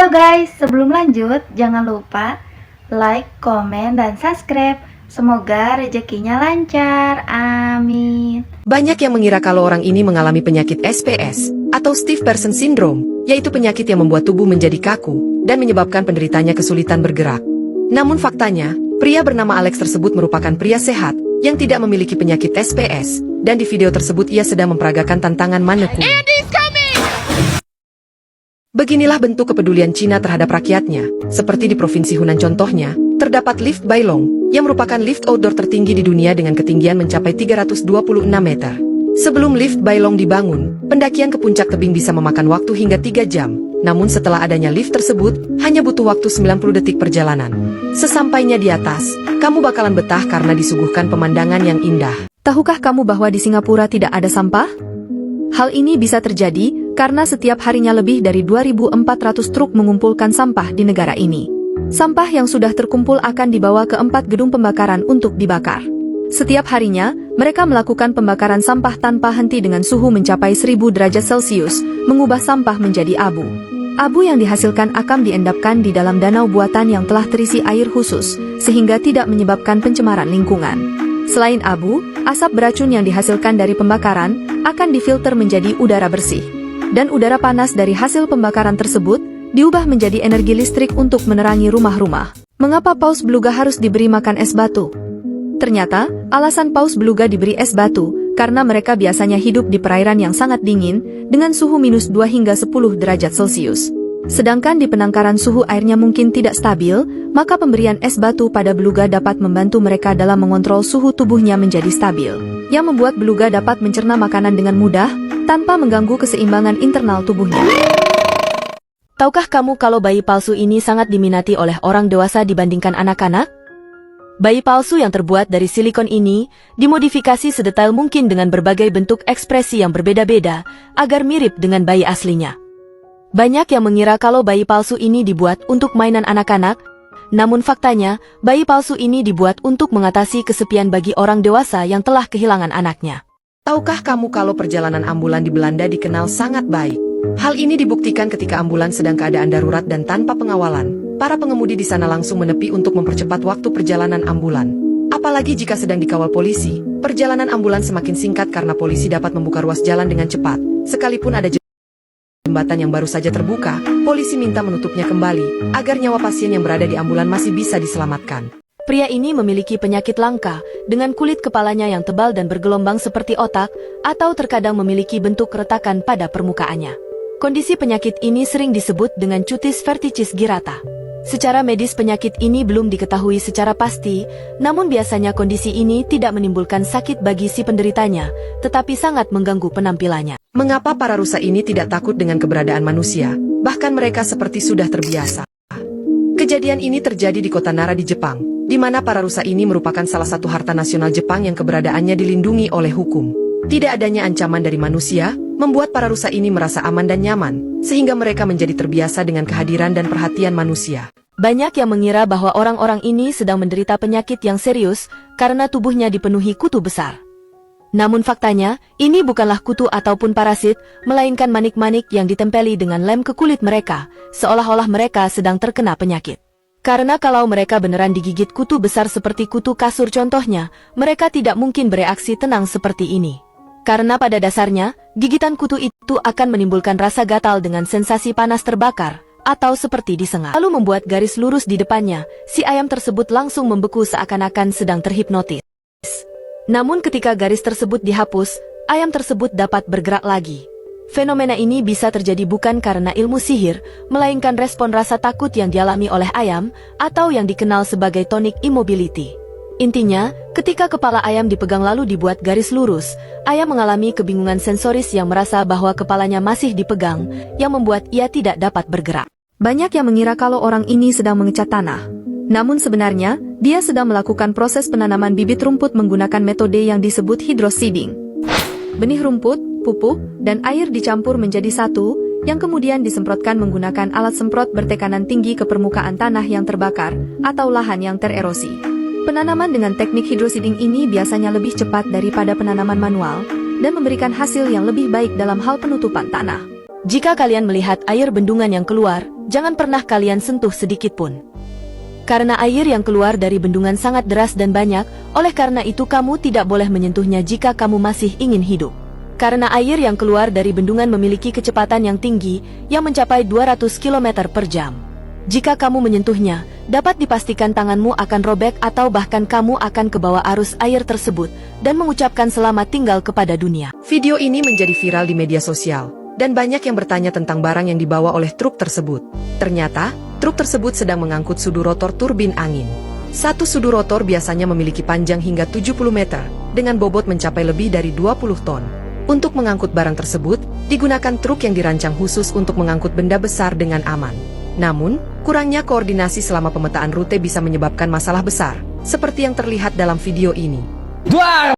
Halo guys, sebelum lanjut jangan lupa like, komen, dan subscribe. Semoga rezekinya lancar, amin. Banyak yang mengira kalau orang ini mengalami penyakit SPS atau Stiff Person Syndrome, yaitu penyakit yang membuat tubuh menjadi kaku dan menyebabkan penderitanya kesulitan bergerak. Namun faktanya, pria bernama Alex tersebut merupakan pria sehat yang tidak memiliki penyakit SPS, dan di video tersebut ia sedang memperagakan tantangan manekun. Beginilah bentuk kepedulian Cina terhadap rakyatnya, seperti di Provinsi Hunan contohnya, terdapat lift Bailong, yang merupakan lift outdoor tertinggi di dunia dengan ketinggian mencapai 326 meter. Sebelum lift Bailong dibangun, pendakian ke puncak tebing bisa memakan waktu hingga 3 jam, namun setelah adanya lift tersebut, hanya butuh waktu 90 detik perjalanan. Sesampainya di atas, kamu bakalan betah karena disuguhkan pemandangan yang indah. Tahukah kamu bahwa di Singapura tidak ada sampah? Hal ini bisa terjadi karena setiap harinya lebih dari 2.400 truk mengumpulkan sampah di negara ini. Sampah yang sudah terkumpul akan dibawa ke 4 gedung pembakaran untuk dibakar. Setiap harinya, mereka melakukan pembakaran sampah tanpa henti dengan suhu mencapai 1000 derajat Celcius, mengubah sampah menjadi abu. Abu yang dihasilkan akan diendapkan di dalam danau buatan yang telah terisi air khusus, sehingga tidak menyebabkan pencemaran lingkungan. Selain abu, asap beracun yang dihasilkan dari pembakaran akan difilter menjadi udara bersih. Dan udara panas dari hasil pembakaran tersebut diubah menjadi energi listrik untuk menerangi rumah-rumah. Mengapa paus beluga harus diberi makan es batu? Ternyata, alasan paus beluga diberi es batu karena mereka biasanya hidup di perairan yang sangat dingin dengan suhu -2 hingga 10 derajat Celcius. Sedangkan di penangkaran suhu airnya mungkin tidak stabil, maka pemberian es batu pada beluga dapat membantu mereka dalam mengontrol suhu tubuhnya menjadi stabil, yang membuat beluga dapat mencerna makanan dengan mudah, tanpa mengganggu keseimbangan internal tubuhnya. Tahukah kamu kalau bayi palsu ini sangat diminati oleh orang dewasa dibandingkan anak-anak? Bayi palsu yang terbuat dari silikon ini dimodifikasi sedetail mungkin dengan berbagai bentuk ekspresi yang berbeda-beda agar mirip dengan bayi aslinya. Banyak yang mengira kalau bayi palsu ini dibuat untuk mainan anak-anak, namun faktanya, bayi palsu ini dibuat untuk mengatasi kesepian bagi orang dewasa yang telah kehilangan anaknya. Tahukah kamu kalau perjalanan ambulan di Belanda dikenal sangat baik? Hal ini dibuktikan ketika ambulan sedang keadaan darurat dan tanpa pengawalan. Para pengemudi di sana langsung menepi untuk mempercepat waktu perjalanan ambulan. Apalagi jika sedang dikawal polisi, perjalanan ambulan semakin singkat karena polisi dapat membuka ruas jalan dengan cepat. Sekalipun ada jembatan yang baru saja terbuka, polisi minta menutupnya kembali, agar nyawa pasien yang berada di ambulan masih bisa diselamatkan. Pria ini memiliki penyakit langka, dengan kulit kepalanya yang tebal dan bergelombang seperti otak, atau terkadang memiliki bentuk retakan pada permukaannya. Kondisi penyakit ini sering disebut dengan cutis verticis gyrata. Secara medis penyakit ini belum diketahui secara pasti, namun biasanya kondisi ini tidak menimbulkan sakit bagi si penderitanya, tetapi sangat mengganggu penampilannya. Mengapa para rusa ini tidak takut dengan keberadaan manusia, bahkan mereka seperti sudah terbiasa? Kejadian ini terjadi di kota Nara di Jepang, di mana para rusa ini merupakan salah satu harta nasional Jepang yang keberadaannya dilindungi oleh hukum. Tidak adanya ancaman dari manusia, membuat para rusa ini merasa aman dan nyaman, sehingga mereka menjadi terbiasa dengan kehadiran dan perhatian manusia. Banyak yang mengira bahwa orang-orang ini sedang menderita penyakit yang serius karena tubuhnya dipenuhi kutu besar. Namun faktanya, ini bukanlah kutu ataupun parasit, melainkan manik-manik yang ditempeli dengan lem ke kulit mereka, seolah-olah mereka sedang terkena penyakit. Karena kalau mereka beneran digigit kutu besar seperti kutu kasur contohnya, mereka tidak mungkin bereaksi tenang seperti ini. Karena pada dasarnya, gigitan kutu itu akan menimbulkan rasa gatal dengan sensasi panas terbakar, atau seperti disengat. Lalu membuat garis lurus di depannya, si ayam tersebut langsung membeku seakan-akan sedang terhipnotis. Namun ketika garis tersebut dihapus, ayam tersebut dapat bergerak lagi. Fenomena ini bisa terjadi bukan karena ilmu sihir, melainkan respon rasa takut yang dialami oleh ayam, atau yang dikenal sebagai tonic immobility. Intinya, ketika kepala ayam dipegang lalu dibuat garis lurus, ayam mengalami kebingungan sensoris yang merasa bahwa kepalanya masih dipegang, yang membuat ia tidak dapat bergerak. Banyak yang mengira kalau orang ini sedang mengecat tanah. Namun sebenarnya, dia sedang melakukan proses penanaman bibit rumput menggunakan metode yang disebut hydroseeding. Benih rumput, pupuk, dan air dicampur menjadi satu, yang kemudian disemprotkan menggunakan alat semprot bertekanan tinggi ke permukaan tanah yang terbakar, atau lahan yang tererosi. Penanaman dengan teknik hydroseeding ini biasanya lebih cepat daripada penanaman manual, dan memberikan hasil yang lebih baik dalam hal penutupan tanah. Jika kalian melihat air bendungan yang keluar, jangan pernah kalian sentuh sedikit pun. Karena air yang keluar dari bendungan sangat deras dan banyak, oleh karena itu kamu tidak boleh menyentuhnya jika kamu masih ingin hidup. Karena air yang keluar dari bendungan memiliki kecepatan yang tinggi, yang mencapai 200 km per jam. Jika kamu menyentuhnya, dapat dipastikan tanganmu akan robek atau bahkan kamu akan kebawa arus air tersebut, dan mengucapkan selamat tinggal kepada dunia. Video ini menjadi viral di media sosial, dan banyak yang bertanya tentang barang yang dibawa oleh truk tersebut. Ternyata, truk tersebut sedang mengangkut sudu rotor turbin angin. Satu sudu rotor biasanya memiliki panjang hingga 70 meter, dengan bobot mencapai lebih dari 20 ton. Untuk mengangkut barang tersebut, digunakan truk yang dirancang khusus untuk mengangkut benda besar dengan aman. Namun, kurangnya koordinasi selama pemetaan rute bisa menyebabkan masalah besar, seperti yang terlihat dalam video ini.